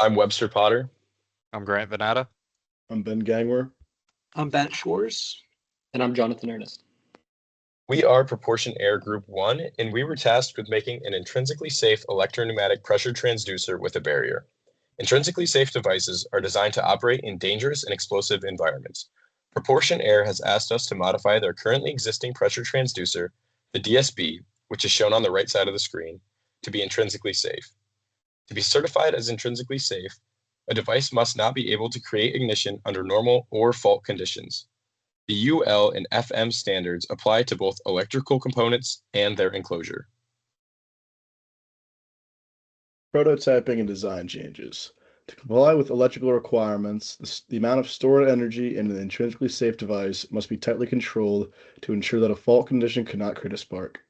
I'm Webster Potter. I'm Grant Venata. I'm Ben Gangwer. I'm Bennett Schwartz. And I'm Jonathan Ernest. We are Proportion Air Group 1, and we were tasked with making an intrinsically safe electropneumatic pressure transducer with a barrier. Intrinsically safe devices are designed to operate in dangerous and explosive environments. Proportion Air has asked us to modify their currently existing pressure transducer, the DSB, which is shown on the right side of the screen, to be intrinsically safe. To be certified as intrinsically safe, a device must not be able to create ignition under normal or fault conditions. The UL and FM standards apply to both electrical components and their enclosure. Prototyping and design changes. To comply with electrical requirements, the amount of stored energy in an intrinsically safe device must be tightly controlled to ensure that a fault condition cannot create a spark.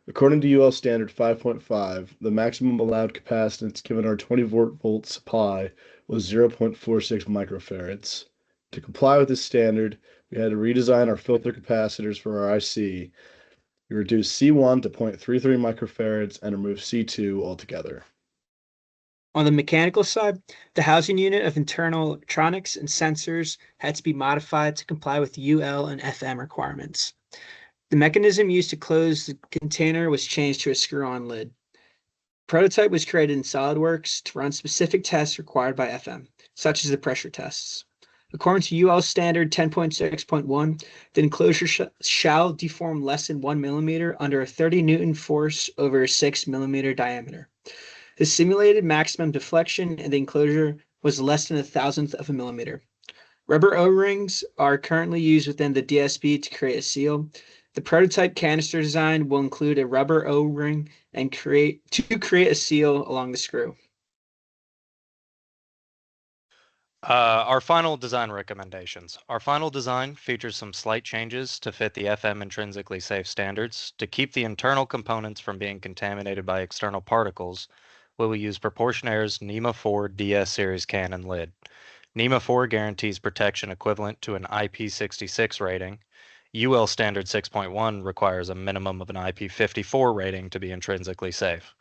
According to UL Standard 5.5, the maximum allowed capacitance given our 20-volt supply was 0.46 microfarads. To comply with this standard, we had to redesign our filter capacitors for our IC. We reduced C1 to 0.33 microfarads and removed C2 altogether. On the mechanical side, the housing unit of internal electronics and sensors had to be modified to comply with UL and FM requirements. The mechanism used to close the container was changed to a screw-on lid. Prototype was created in SolidWorks to run specific tests required by FM, such as the pressure tests. According to UL Standard 10.6.1, the enclosure shall deform less than 1 millimeter under a 30 Newton force over a 6 millimeter diameter. The simulated maximum deflection in the enclosure was less than 1,000th of a millimeter. Rubber O-rings are currently used within the DSP to create a seal. The prototype canister design will include a rubber O-ring and create a seal along the screw. Our final design recommendations. Our final design features some slight changes to fit the FM intrinsically safe standards. To keep the internal components from being contaminated by external particles, we will use Proportion Air's NEMA 4 DS series can and lid. NEMA 4 guarantees protection equivalent to an IP66 rating. UL Standard 6.1 requires a minimum of an IP54 rating to be intrinsically safe.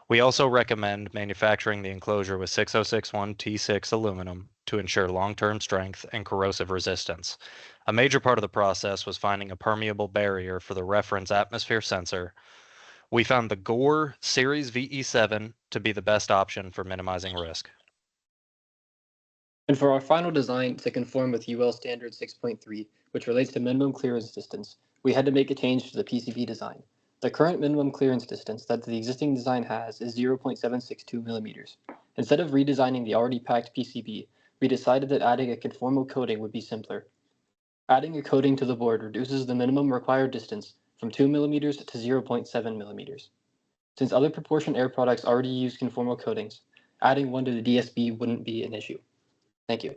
We also recommend manufacturing the enclosure with 6061 T6 aluminum to ensure long-term strength and corrosive resistance. A major part of the process was finding a permeable barrier for the reference atmosphere sensor. We found the Gore Series VE7 to be the best option for minimizing risk. And for our final design to conform with UL Standard 6.3, which relates to minimum clearance distance, we had to make a change to the PCB design. The current minimum clearance distance that the existing design has is 0.762 millimeters. Instead of redesigning the already packed PCB, we decided that adding a conformal coating would be simpler. Adding a coating to the board reduces the minimum required distance from 2 millimeters to 0.7 millimeters. Since other Proportion Air products already use conformal coatings, adding one to the DSB wouldn't be an issue. Thank you.